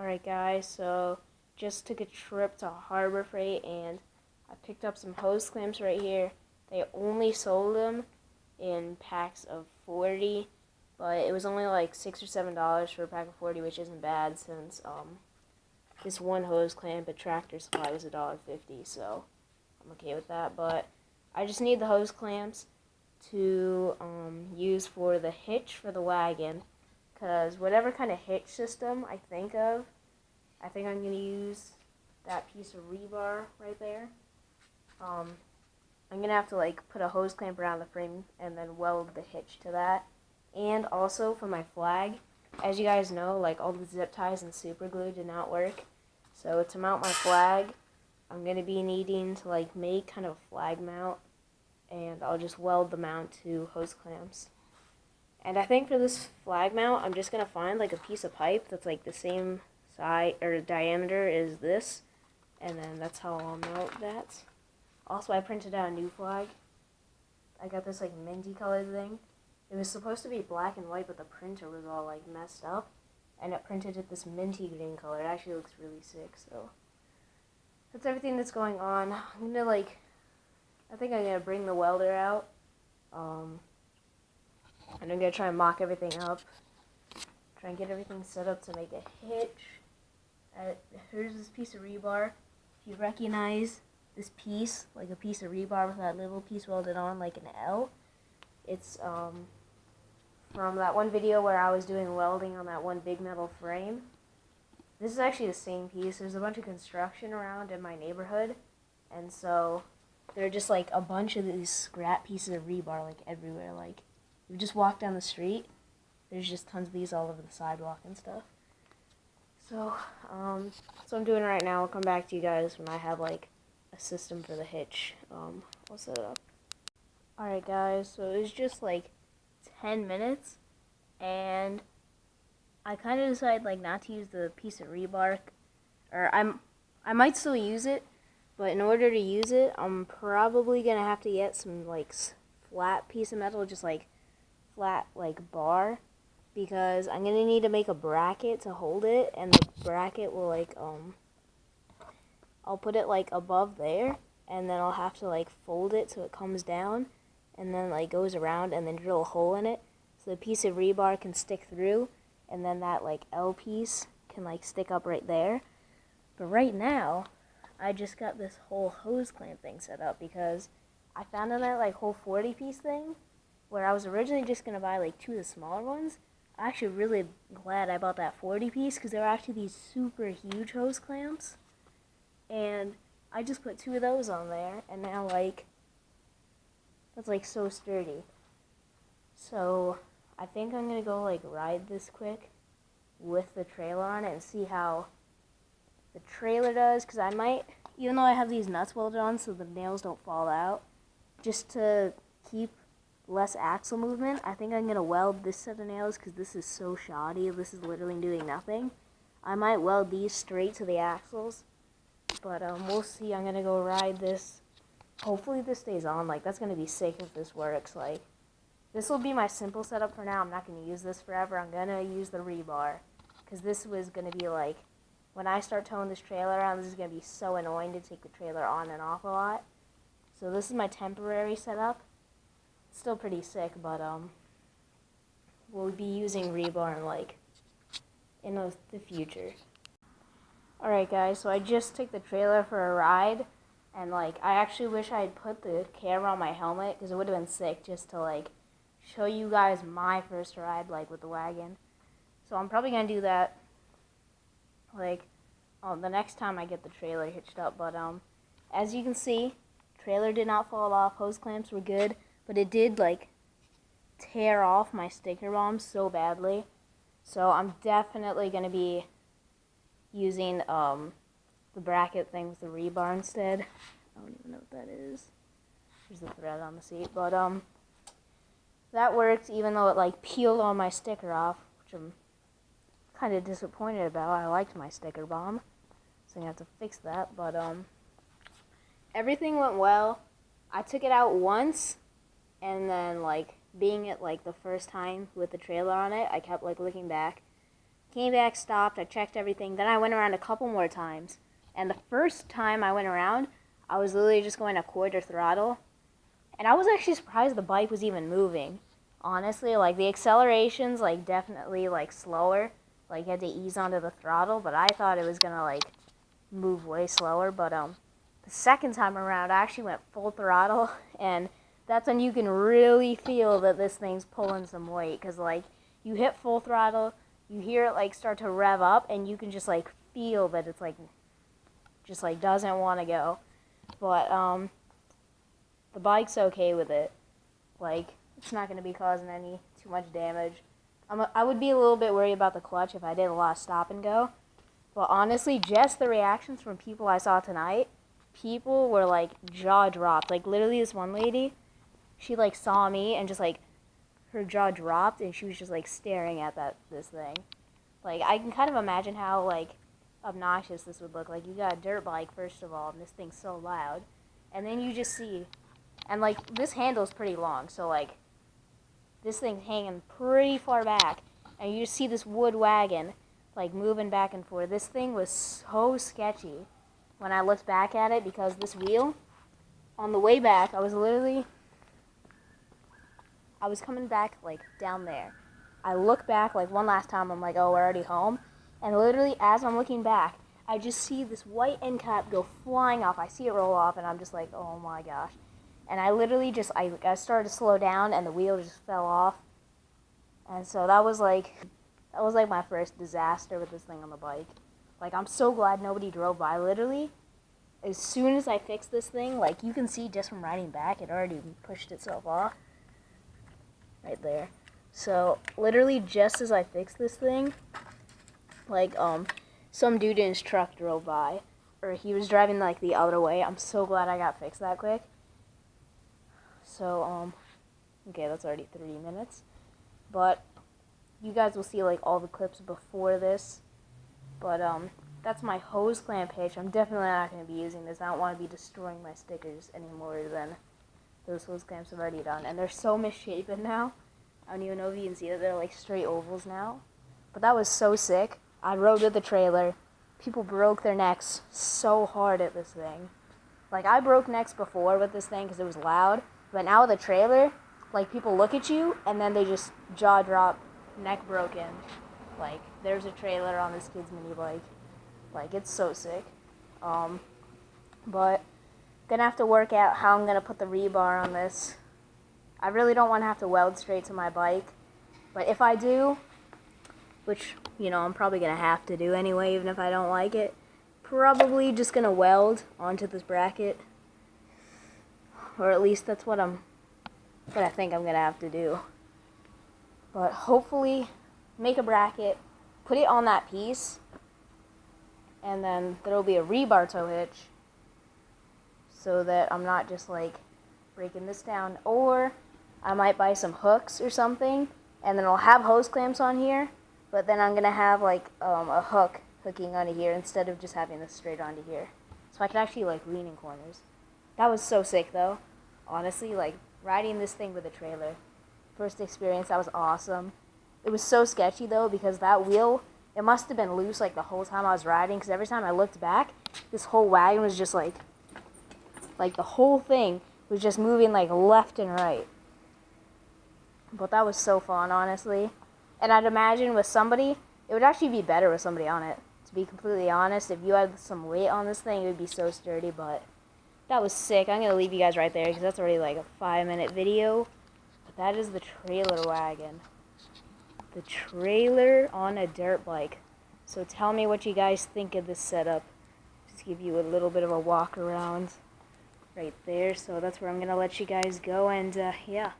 Alright guys, so just took a trip to Harbor Freight and I picked up some hose clamps right here. They only sold them in packs of 40, but it was only like $6 or $7 for a pack of 40, which isn't bad since this one hose clamp at Tractor Supply was $1.50, so I'm okay with that. But I just need the hose clamps to use for the hitch for the wagon, because whatever kind of hitch system I think I'm going to use that piece of rebar right there. I'm going to have to like put a hose clamp around the frame and then weld the hitch to that. And also for my flag, as you guys know, like all the zip ties and super glue did not work. So to mount my flag, I'm going to be needing to like make kind of a flag mount, and I'll just weld the mount to hose clamps. And I think for this flag mount, I'm just going to find like a piece of pipe that's like the same size or diameter as this, and then that's how I'll mount that. Also, I printed out a new flag. I got this like minty colored thing. It was supposed to be black and white, but the printer was all like messed up, and it printed it this minty green color. It actually looks really sick. So that's everything that's going on. I think I'm gonna bring the welder out, and I'm gonna try and mock everything up, try and get everything set up to make a hitch. Here's this piece of rebar. If you recognize this piece, like a piece of rebar with that little piece welded on like an L, it's from that one video where I was doing welding on that one big metal frame. This is actually the same piece. There's a bunch of construction around in my neighborhood, and so there are just like a bunch of these scrap pieces of rebar like everywhere. Like, you just walk down the street, there's just tons of these all over the sidewalk and stuff. So, that's what I'm doing right now. I'll come back to you guys when I have like a system for the hitch. I'll set it up. Alright guys, so it was just like 10 minutes, and I kind of decided like not to use the piece of rebar, or I might still use it, but in order to use it, I'm probably gonna have to get some like flat piece of metal, just like flat like bar, because I'm gonna need to make a bracket to hold it, and the bracket will like I'll put it like above there, and then I'll have to like fold it so it comes down and then like goes around, and then drill a hole in it so the piece of rebar can stick through, and then that like L piece can like stick up right there. But right now I just got this whole hose clamp thing set up because I found on that like whole 40 piece thing, where I was originally just gonna buy like 2 of the smaller ones. I'm actually really glad I bought that 40 piece, because they were actually these super huge hose clamps, and I just put 2 of those on there, and now like that's like so sturdy. So I think I'm gonna go like ride this quick with the trailer on it and see how the trailer does, because I might, even though I have these nuts welded on so the nails don't fall out, just to keep less axle movement, I think I'm gonna weld this set of nails, because this is so shoddy. This is literally doing nothing. I might weld these straight to the axles, but we'll see. I'm gonna go ride this. Hopefully this stays on. Like, that's gonna be sick if this works. Like, this will be my simple setup for now. I'm not gonna use this forever. I'm gonna use the rebar, because this was gonna be like, when I start towing this trailer around, this is gonna be so annoying to take the trailer on and off a lot. So this is my temporary setup. It's still pretty sick, but we'll be using rebar in the future. Alright guys, so I just took the trailer for a ride, and like I actually wish I had put the camera on my helmet, because it would have been sick just to like show you guys my first ride like with the wagon. So I'm probably gonna do that like the next time I get the trailer hitched up. But as you can see, trailer did not fall off, hose clamps were good, but it did like tear off my sticker bomb so badly. So I'm definitely gonna be using the bracket thing with the rebar instead. I don't even know what that is. There's the thread on the seat, but that worked, even though it like peeled all my sticker off, which I'm kind of disappointed about. I liked my sticker bomb, so I have to fix that. But everything went well. I took it out once, and then like being it like the first time with the trailer on it, I kept like looking back, Came back, stopped, I checked everything. Then I went around a couple more times. And the first time I went around, I was literally just going a quarter throttle. And I was actually surprised the bike was even moving. Honestly, like the acceleration's like definitely like slower. Like you had to ease onto the throttle, but I thought it was gonna like move way slower. But the second time around, I actually went full throttle, and that's when you can really feel that this thing's pulling some weight. Cause like you hit full throttle, you hear it like start to rev up, and you can just like feel that it's like just like doesn't want to go. But the bike's okay with it. Like it's not going to be causing any too much damage. I would be a little bit worried about the clutch if I did a lot of stop and go. But honestly, just the reactions from people I saw tonight, people were like jaw dropped. Like literally this one lady, she like saw me and just like her jaw dropped and she was just like staring at this thing. Like I can kind of imagine how like obnoxious this would look. Like you got a dirt bike first of all, and this thing's so loud. And then you just see, and like this handle's pretty long, so like this thing's hanging pretty far back, and you just see this wood wagon like moving back and forth. This thing was so sketchy when I looked back at it, because this wheel, on the way back, I was coming back like down there. I look back like one last time, I'm like, oh, we're already home. And literally as I'm looking back, I just see this white end cap go flying off. I see it roll off, and I'm just like, oh my gosh. And I literally just, I started to slow down, and the wheel just fell off. And so that was like my first disaster with this thing on the bike. Like, I'm so glad nobody drove by. Literally, as soon as I fixed this thing, like, you can see just from riding back, it already pushed itself off. Right there. So, literally, just as I fixed this thing, like, some dude in his truck drove by. Or he was driving, like, the other way. I'm so glad I got fixed that quick. So, okay, that's already 3 minutes. But you guys will see, like, all the clips before this. But, that's my hose clamp hitch. I'm definitely not going to be using this. I don't want to be destroying my stickers any more than those hose clamps have already done. And they're so misshapen now. I don't even know if you can see that. They're, like, straight ovals now. But that was so sick. I rode with the trailer. People broke their necks so hard at this thing. Like, I broke necks before with this thing because it was loud. But now with a trailer, like, people look at you, and then they just jaw drop, neck broken. Like, there's a trailer on this kid's mini bike. Like, it's so sick. But gonna have to work out how I'm gonna put the rebar on this. I really don't want to have to weld straight to my bike. But if I do, which, you know, I'm probably gonna have to do anyway, even if I don't like it, probably just gonna weld onto this bracket. Or at least that's what I think I'm gonna have to do. But hopefully, make a bracket, put it on that piece, and then there'll be a rebar tow hitch, so that I'm not just like breaking this down. Or I might buy some hooks or something, and then I'll have hose clamps on here, but then I'm gonna have like a hook hooking onto here instead of just having this straight onto here, so I can actually like lean in corners. That was so sick though. Honestly, like riding this thing with a trailer, first experience, that was awesome. It was so sketchy though, because that wheel, it must have been loose like the whole time I was riding, because every time I looked back, this whole wagon was just like the whole thing was just moving like left and right. But that was so fun, honestly. And I'd imagine with somebody, it would actually be better with somebody on it. To be completely honest, if you had some weight on this thing, it would be so sturdy. But that was sick. I'm going to leave you guys right there, because that's already like a 5-minute video. But that is the trailer wagon. The trailer on a dirt bike. So tell me what you guys think of this setup. Just give you a little bit of a walk around right there. So that's where I'm going to let you guys go. And yeah.